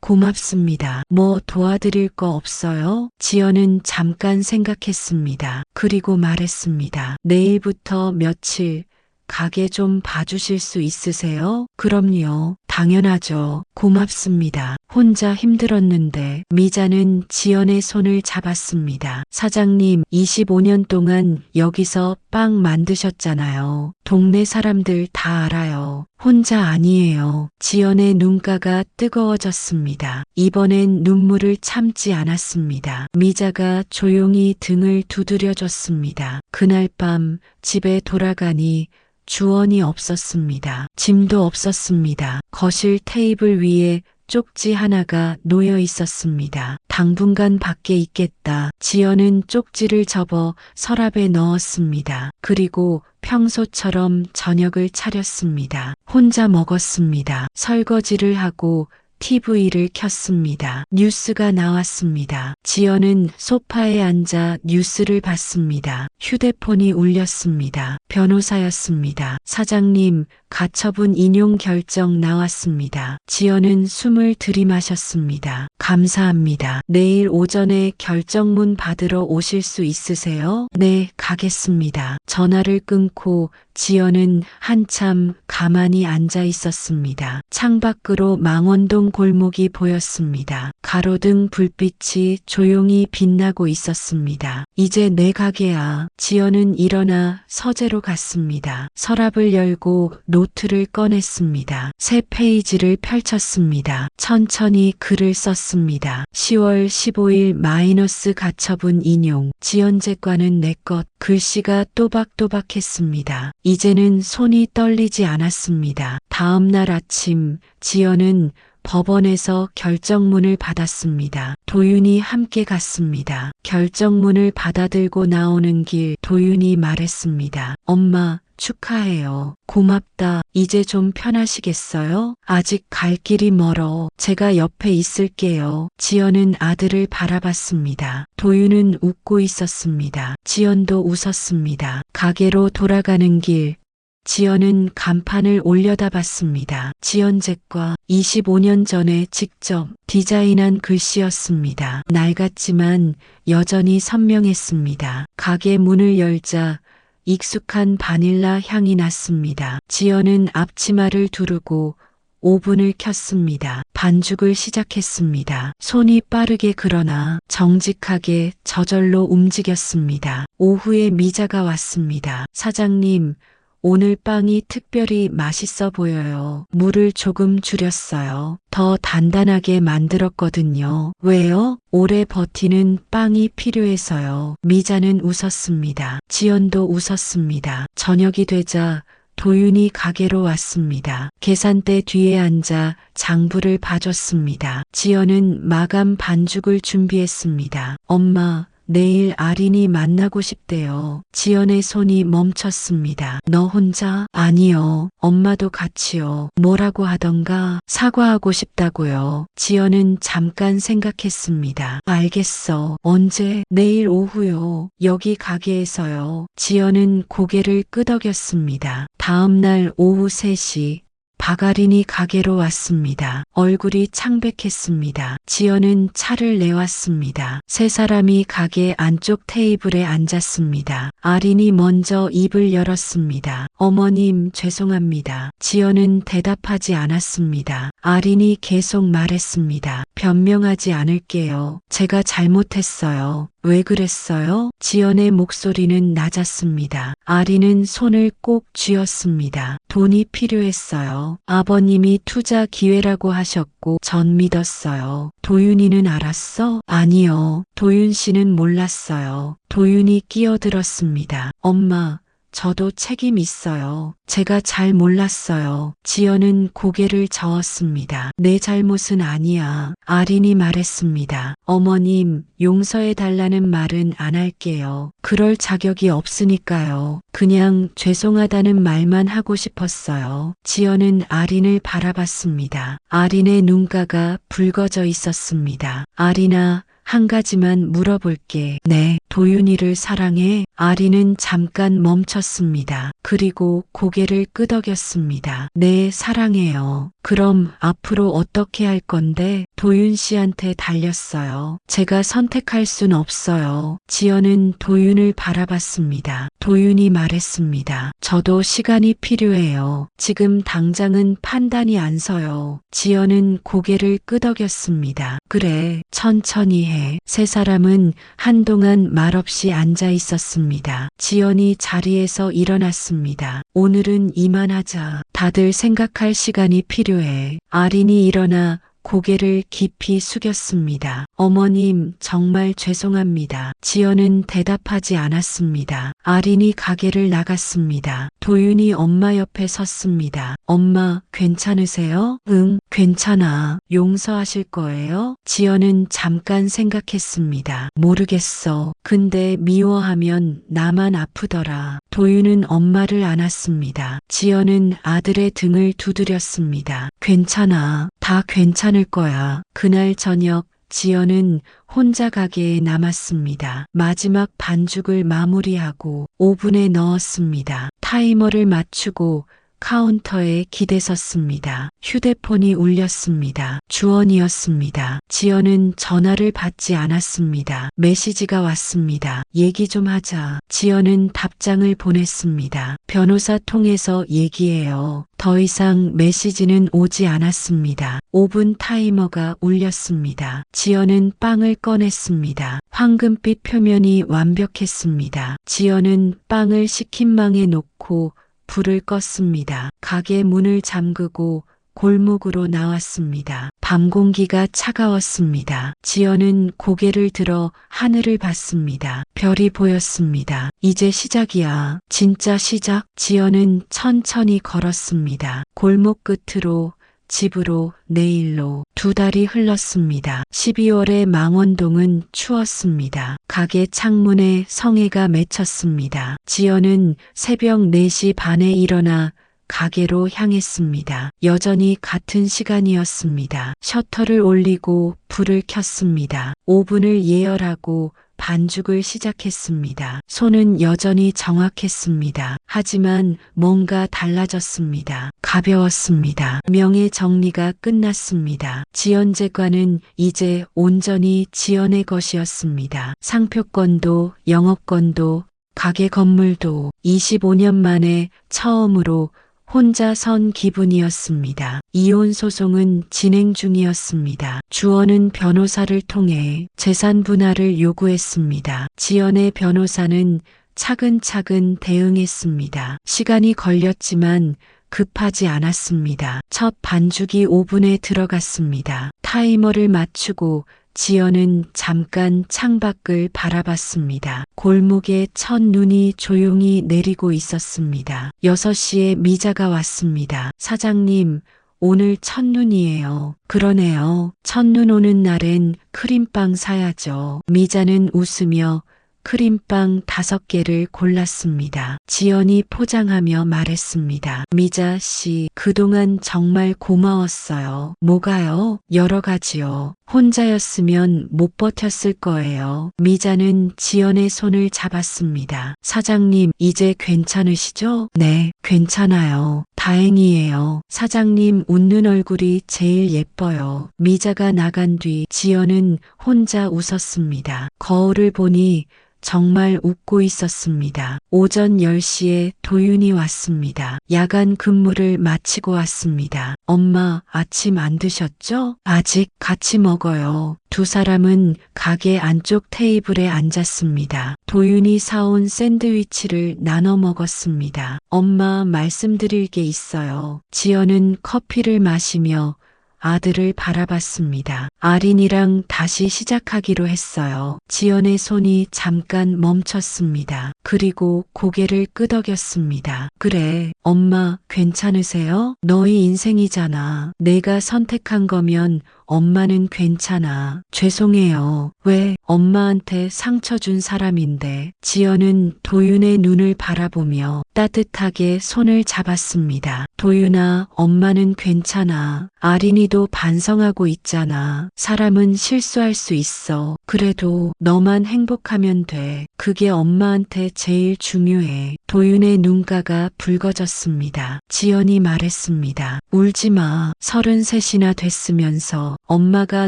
고맙습니다. 뭐 도와드릴 거 없어요? 지연은 잠깐 생각했습니다. 그리고 말했습니다. 내일부터 며칠 가게 좀 봐주실 수 있으세요? 그럼요. 당연하죠. 고맙습니다. 혼자 힘들었는데. 미자는 지연의 손을 잡았습니다. 사장님, 25년 동안 여기서 빵 만드셨잖아요. 동네 사람들 다 알아요. 혼자 아니에요. 지연의 눈가가 뜨거워졌습니다. 이번엔 눈물을 참지 않았습니다. 미자가 조용히 등을 두드려줬습니다. 그날 밤 집에 돌아가니 주원이 없었습니다. 짐도 없었습니다. 거실 테이블 위에 쪽지 하나가 놓여 있었습니다. 당분간 밖에 있겠다. 지연은 쪽지를 접어 서랍에 넣었습니다. 그리고 평소처럼 저녁을 차렸습니다. 혼자 먹었습니다. 설거지를 하고 TV를 켰습니다. 뉴스가 나왔습니다. 지연은 소파에 앉아 뉴스를 봤습니다. 휴대폰이 울렸습니다. 변호사였습니다. 사장님, 가처분 인용 결정 나왔습니다. 지연은 숨을 들이마셨습니다. 감사합니다. 내일 오전에 결정문 받으러 오실 수 있으세요? 네, 가겠습니다. 전화를 끊고 지연은 한참 가만히 앉아 있었습니다. 창밖으로 망원동 골목이 보였습니다. 가로등 불빛이 조용히 빛나고 있었습니다. 이제 내 가게야. 지연은 일어나 서재로 갔습니다. 서랍을 열고 노트를 꺼냈습니다. 새 페이지를 펼쳤습니다. 천천히 글을 썼습니다. 10월 15일 마이너스 가처분 인용. 지연제과는 내 것. 글씨가 또박또박했습니다. 이제는 손이 떨리지 않았습니다. 다음 날 아침 지연은 법원에서 결정문을 받았습니다. 도윤이 함께 갔습니다. 결정문을 받아들고 나오는 길 도윤이 말했습니다. 엄마, 축하해요. 고맙다. 이제 좀 편하시겠어요? 아직 갈 길이 멀어. 제가 옆에 있을게요. 지연은 아들을 바라봤습니다. 도윤은 웃고 있었습니다. 지연도 웃었습니다. 가게로 돌아가는 길, 지연은 간판을 올려다봤습니다. 지연제과 25년 전에 직접 디자인한 글씨였습니다. 낡았지만 여전히 선명했습니다. 가게 문을 열자 익숙한 바닐라 향이 났습니다. 지연은 앞치마를 두르고 오븐을 켰습니다. 반죽을 시작했습니다. 손이 빠르게 그러나 정직하게 저절로 움직였습니다. 오후에 미자가 왔습니다. 사장님, 오늘 빵이 특별히 맛있어 보여요. 물을 조금 줄였어요. 더 단단하게 만들었거든요. 왜요? 오래 버티는 빵이 필요해서요. 미자는 웃었습니다. 지연도 웃었습니다. 저녁이 되자 도윤이 가게로 왔습니다. 계산대 뒤에 앉아 장부를 봐줬습니다. 지연은 마감 반죽을 준비했습니다. 엄마, 내일 아린이 만나고 싶대요. 지연의 손이 멈췄습니다. 너 혼자? 아니요. 엄마도 같이요. 뭐라고 하던가? 사과하고 싶다고요. 지연은 잠깐 생각했습니다. 알겠어. 언제? 내일 오후요. 여기 가게에서요. 지연은 고개를 끄덕였습니다. 다음 날 오후 3시. 박아린이 가게로 왔습니다. 얼굴이 창백했습니다. 지연은 차를 내왔습니다. 세 사람이 가게 안쪽 테이블에 앉았습니다. 아린이 먼저 입을 열었습니다. 어머님, 죄송합니다. 지연은 대답하지 않았습니다. 아린이 계속 말했습니다. 변명하지 않을게요. 제가 잘못했어요. 왜 그랬어요? 지연의 목소리는 낮았습니다. 아린은 손을 꼭 쥐었습니다. 돈이 필요했어요. 아버님이 투자 기회라고 하셨고 전 믿었어요. 도윤이는 알았어? 아니요. 도윤 씨는 몰랐어요. 도윤이 끼어들었습니다. 엄마, 저도 책임 있어요. 제가 잘 몰랐어요. 지연은 고개를 저었습니다. 내 잘못은 아니야. 아린이 말했습니다. 어머님, 용서해달라는 말은 안 할게요. 그럴 자격이 없으니까요. 그냥 죄송하다는 말만 하고 싶었어요. 지연은 아린을 바라봤습니다. 아린의 눈가가 붉어져 있었습니다. 아린아, 한 가지만 물어볼게. 네. 도윤이를 사랑해? 아리는 잠깐 멈췄습니다. 그리고 고개를 끄덕였습니다. 네, 사랑해요. 그럼 앞으로 어떻게 할 건데? 도윤 씨한테 달렸어요. 제가 선택할 순 없어요. 지연은 도윤을 바라봤습니다. 도윤이 말했습니다. 저도 시간이 필요해요. 지금 당장은 판단이 안 서요. 지연은 고개를 끄덕였습니다. 그래, 천천히 해. 세 사람은 한동안 말없이 앉아 있었습니다. 지연이 자리에서 일어났습니다. 오늘은 이만하자. 다들 생각할 시간이 필요해. 아린이 일어나 고개를 깊이 숙였습니다. 어머님, 정말 죄송합니다. 지연은 대답하지 않았습니다. 아린이 가게를 나갔습니다. 도윤이 엄마 옆에 섰습니다. 엄마, 괜찮으세요? 응, 괜찮아. 용서하실 거예요? 지연은 잠깐 생각했습니다. 모르겠어. 근데 미워하면 나만 아프더라. 도윤은 엄마를 안았습니다. 지연은 아들의 등을 두드렸습니다. 괜찮아. 다 괜찮을 거야. 그날 저녁 지연은 혼자 가게에 남았습니다. 마지막 반죽을 마무리하고 오븐에 넣었습니다. 타이머를 맞추고 카운터에 기대섰습니다. 휴대폰이 울렸습니다. 주원이었습니다. 지연은 전화를 받지 않았습니다. 메시지가 왔습니다. 얘기 좀 하자. 지연은 답장을 보냈습니다. 변호사 통해서 얘기해요. 더 이상 메시지는 오지 않았습니다. 5분 타이머가 울렸습니다. 지연은 빵을 꺼냈습니다. 황금빛 표면이 완벽했습니다. 지연은 빵을 식힌망에 놓고 불을 껐습니다. 가게 문을 잠그고 골목으로 나왔습니다. 밤 공기가 차가웠습니다. 지연은 고개를 들어 하늘을 봤습니다. 별이 보였습니다. 이제 시작이야. 진짜 시작. 지연은 천천히 걸었습니다. 골목 끝으로, 집으로, 내일로 2달이 흘렀습니다. 12월의 망원동은 추웠습니다. 가게 창문에 성에가 맺혔습니다. 지연은 새벽 4시 반에 일어나 가게로 향했습니다. 여전히 같은 시간이었습니다. 셔터를 올리고 불을 켰습니다. 오븐을 예열하고 반죽을 시작했습니다. 손은 여전히 정확했습니다. 하지만 뭔가 달라졌습니다. 가벼웠습니다. 명의 정리가 끝났습니다. 지연제과는 이제 온전히 지연의 것이었습니다. 상표권도 영업권도 가게 건물도 25년 만에 처음으로 혼자 선 기분이었습니다. 이혼 소송은 진행 중이었습니다. 주원은 변호사를 통해 재산 분할을 요구했습니다. 지연의 변호사는 차근차근 대응했습니다. 시간이 걸렸지만 급하지 않았습니다. 첫 반죽이 오븐에 들어갔습니다. 타이머를 맞추고 지연은 잠깐 창밖을 바라봤습니다. 골목에 첫눈이 조용히 내리고 있었습니다. 6시에 미자가 왔습니다. 사장님, 오늘 첫눈이에요. 그러네요. 첫눈 오는 날엔 크림빵 사야죠. 미자는 웃으며 크림빵 5개를 골랐습니다. 지연이 포장하며 말했습니다. 미자 씨, 그동안 정말 고마웠어요. 뭐가요? 여러 가지요. 혼자였으면 못 버텼을 거예요. 미자는 지연의 손을 잡았습니다. 사장님, 이제 괜찮으시죠? 네, 괜찮아요. 다행이에요. 사장님 웃는 얼굴이 제일 예뻐요. 미자가 나간 뒤 지연은 혼자 웃었습니다. 거울을 보니 정말 웃고 있었습니다. 오전 10시에 도윤이 왔습니다. 야간 근무를 마치고 왔습니다. 엄마, 아침 안 드셨죠? 아직. 같이 먹어요. 두 사람은 가게 안쪽 테이블에 앉았습니다. 도윤이 사온 샌드위치를 나눠 먹었습니다. 엄마, 말씀드릴 게 있어요. 지연은 커피를 마시며 아들을 바라봤습니다. 아린이랑 다시 시작하기로 했어요. 지연의 손이 잠깐 멈췄습니다. 그리고 고개를 끄덕였습니다. 그래, 엄마 괜찮으세요? 너희 인생이잖아. 내가 선택한 거면 엄마는 괜찮아. 죄송해요. 왜? 엄마한테 상처 준 사람인데. 지연은 도윤의 눈을 바라보며 따뜻하게 손을 잡았습니다. 도윤아, 엄마는 괜찮아. 아린이도 반성하고 있잖아. 사람은 실수할 수 있어. 그래도 너만 행복하면 돼. 그게 엄마한테 제일 중요해. 도윤의 눈가가 붉어졌습니다. 지연이 말했습니다. 울지 마. 33이나 됐으면서 엄마가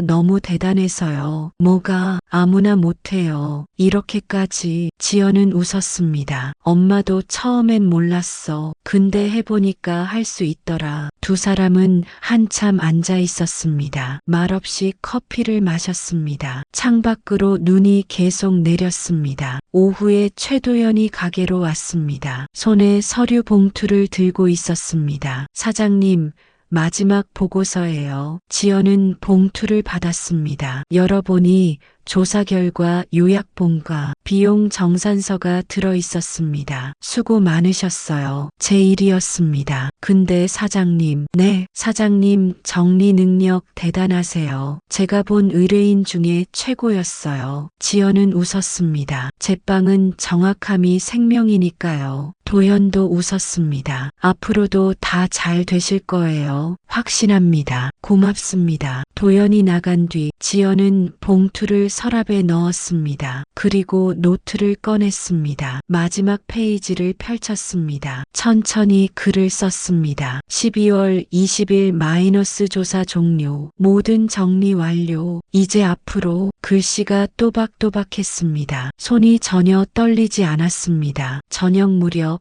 너무 대단해서요. 뭐가 아무나 못해요. 이렇게까지. 지연은 웃었습니다. 엄마도 처음엔 몰랐어. 근데 해보니까 할 수 있더라. 두 사람은 한참 앉아 있었습니다. 말없이 커피를 마셨습니다. 창밖으로 눈이 계속 내렸습니다. 오후에 최도연이 가게로 왔습니다. 손에 서류 봉투를 들고 있었습니다. 사장님, 마지막 보고서예요. 지연은 봉투를 받았습니다. 열어보니 조사 결과 요약본과 비용 정산서가 들어 있었습니다. 수고 많으셨어요. 제 일이었습니다. 근데 사장님, 네, 사장님 정리 능력 대단하세요. 제가 본 의뢰인 중에 최고였어요. 지연은 웃었습니다. 제빵은 정확함이 생명이니까요. 도연도 웃었습니다. 앞으로도 다 잘 되실 거예요. 확신합니다. 고맙습니다. 도연이 나간 뒤 지연은 봉투를 서랍에 넣었습니다. 그리고 노트를 꺼냈습니다. 마지막 페이지를 펼쳤습니다. 천천히 글을 썼습니다. 12월 20일 마이너스 조사 종료. 모든 정리 완료. 이제 앞으로. 글씨가 또박또박했습니다. 손이 전혀 떨리지 않았습니다. 저녁 무렵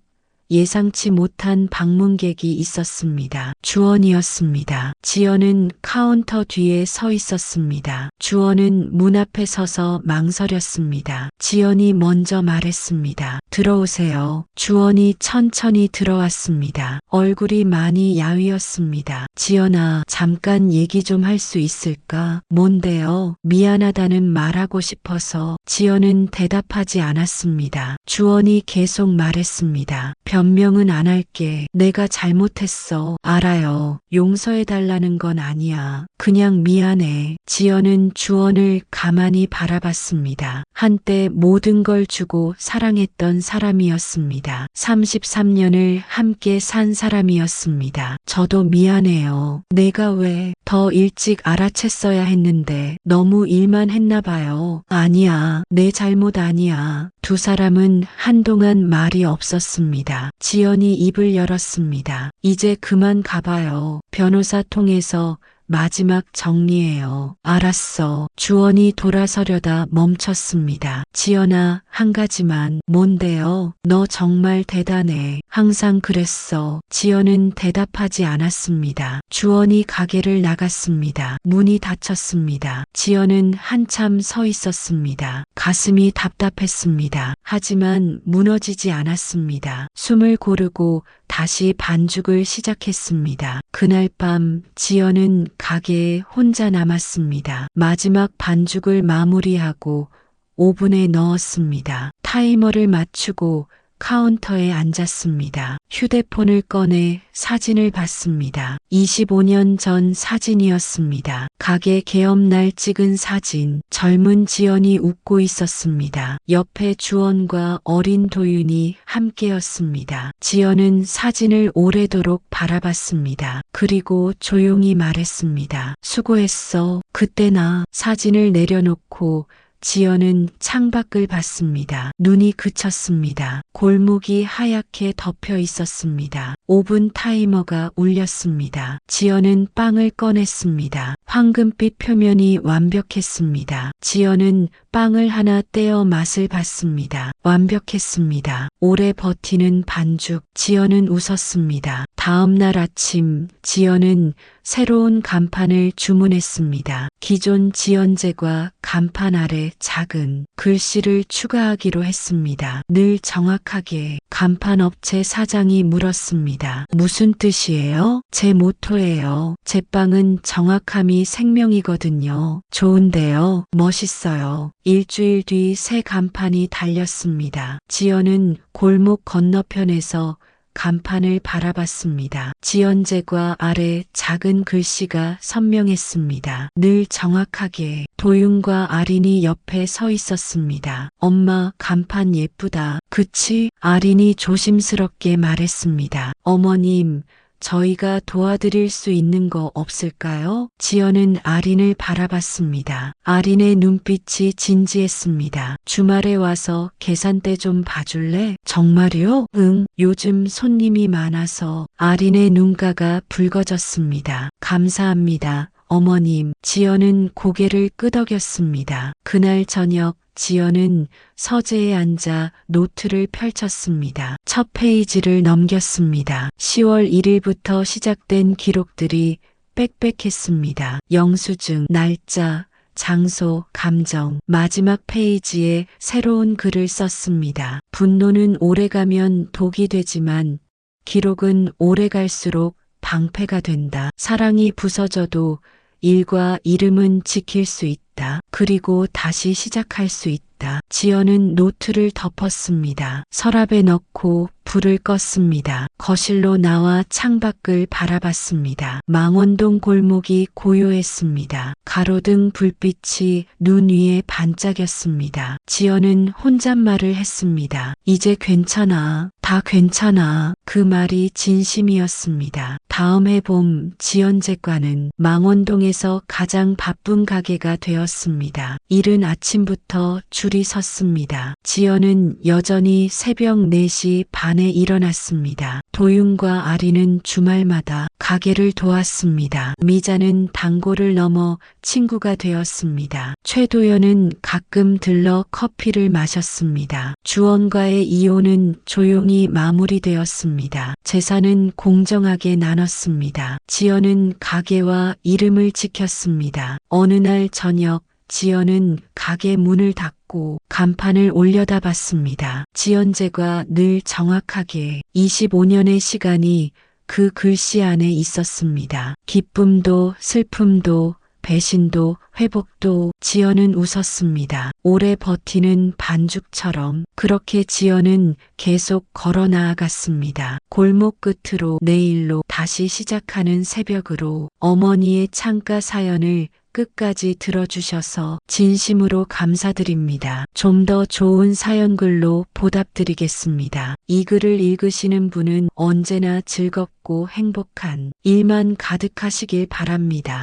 예상치 못한 방문객이 있었습니다. 주원이었습니다. 지연은 카운터 뒤에 서 있었습니다. 주원은 문 앞에 서서 망설였습니다. 지연이 먼저 말했습니다. 들어오세요. 주원이 천천히 들어왔습니다. 얼굴이 많이 야위었습니다. 지연아, 잠깐 얘기 좀 할 수 있을까? 뭔데요? 미안하다는 말하고 싶어서. 지연은 대답하지 않았습니다. 주원이 계속 말했습니다. 변명은 안 할게. 내가 잘못했어. 알아요. 용서해달라는 건 아니야. 그냥 미안해. 지연은 주원을 가만히 바라봤습니다. 한때 모든 걸 주고 사랑했던 사람이었습니다. 33년을 함께 산 사람이었습니다. 저도 미안해요. 내가 왜 더 일찍 알아챘어야 했는데 너무 일만 했나 봐요. 아니야. 내 잘못 아니야. 두 사람은 한동안 말이 없었습니다. 지연이 입을 열었습니다. 이제 그만 가봐요. 변호사 통해서 마지막 정리해요. 알았어. 주원이 돌아서려다 멈췄습니다. 지연아, 한 가지만. 뭔데요? 너 정말 대단해. 항상 그랬어. 지연은 대답하지 않았습니다. 주원이 가게를 나갔습니다. 문이 닫혔습니다. 지연은 한참 서 있었습니다. 가슴이 답답했습니다. 하지만 무너지지 않았습니다. 숨을 고르고 다시 반죽을 시작했습니다. 그날 밤 지연은 가게에 혼자 남았습니다. 마지막 반죽을 마무리하고 오븐에 넣었습니다. 타이머를 맞추고 카운터에 앉았습니다. 휴대폰을 꺼내 사진을 봤습니다. 25년 전 사진이었습니다. 가게 개업날 찍은 사진. 젊은 지연이 웃고 있었습니다. 옆에 주원과 어린 도윤이 함께였습니다. 지연은 사진을 오래도록 바라봤습니다. 그리고 조용히 말했습니다. 수고했어. 그때 나. 사진을 내려놓고 지연은 창밖을 봤습니다. 눈이 그쳤습니다. 골목이 하얗게 덮여 있었습니다. 5분 타이머가 울렸습니다. 지연은 빵을 꺼냈습니다. 황금빛 표면이 완벽했습니다. 지연은 빵을 하나 떼어 맛을 봤습니다. 완벽했습니다. 오래 버티는 반죽. 지연은 웃었습니다. 다음 날 아침 지연은 새로운 간판을 주문했습니다. 기존 지연제과 간판 아래 작은 글씨를 추가하기로 했습니다. 늘 정확하게. 간판 업체 사장이 물었습니다. 무슨 뜻이에요? 제 모토예요. 제빵은 정확함이 생명이거든요. 좋은데요. 멋있어요. 일주일 뒤 새 간판이 달렸습니다. 지연은 골목 건너편에서 간판을 바라봤습니다. 지연제과 아래 작은 글씨가 선명했습니다. 늘 정확하게 도윤과 아린이 옆에 서 있었습니다. 엄마, 간판 예쁘다. 그치? 아린이 조심스럽게 말했습니다. 어머님, 저희가 도와드릴 수 있는 거 없을까요? 지연은 아린을 바라봤습니다. 아린의 눈빛이 진지했습니다. 주말에 와서 계산대 좀 봐줄래? 정말요? 응, 요즘 손님이 많아서. 아린의 눈가가 붉어졌습니다. 감사합니다, 어머님. 지연은 고개를 끄덕였습니다. 그날 저녁 지연은 서재에 앉아 노트를 펼쳤습니다. 첫 페이지를 넘겼습니다. 10월 1일부터 시작된 기록들이 빽빽했습니다. 영수증, 날짜, 장소, 감정. 마지막 페이지에 새로운 글을 썼습니다. 분노는 오래가면 독이 되지만 기록은 오래갈수록 방패가 된다. 사랑이 부서져도 일과 이름은 지킬 수 있다. 그리고 다시 시작할 수 있다. 지연은 노트를 덮었습니다. 서랍에 넣고 불을 껐습니다. 거실로 나와 창밖을 바라봤습니다. 망원동 골목이 고요했습니다. 가로등 불빛이 눈 위에 반짝였습니다. 지연은 혼잣말을 했습니다. 이제 괜찮아. 다 괜찮아. 그 말이 진심이었습니다. 다음 해 봄 지연제과는 망원동에서 가장 바쁜 가게가 되었습니다. 이른 아침부터 줄이 섰습니다. 지연은 여전히 새벽 4시 반에 일어났습니다. 도윤과 아리는 주말마다 가게를 도왔습니다. 미자는 단골을 넘어 친구가 되었습니다. 최도연은 가끔 들러 커피를 마셨습니다. 주원과의 이혼은 조용히 마무리되었습니다. 재산은 공정하게 나눴습니다. 지연은 가게와 이름을 지켰습니다. 어느 날 저녁 지연은 가게 문을 닫고 간판을 올려다봤습니다. 지연제가 늘 정확하게 25년의 시간이 그 글씨 안에 있었습니다. 기쁨도 슬픔도 배신도 회복도. 지연은 웃었습니다. 오래 버티는 반죽처럼. 그렇게 지연은 계속 걸어 나아갔습니다. 골목 끝으로, 내일로, 다시 시작하는 새벽으로. 어머니의 창가 사연을 끝까지 들어주셔서 진심으로 감사드립니다. 좀 더 좋은 사연글로 보답드리겠습니다. 이 글을 읽으시는 분은 언제나 즐겁고 행복한 일만 가득하시길 바랍니다.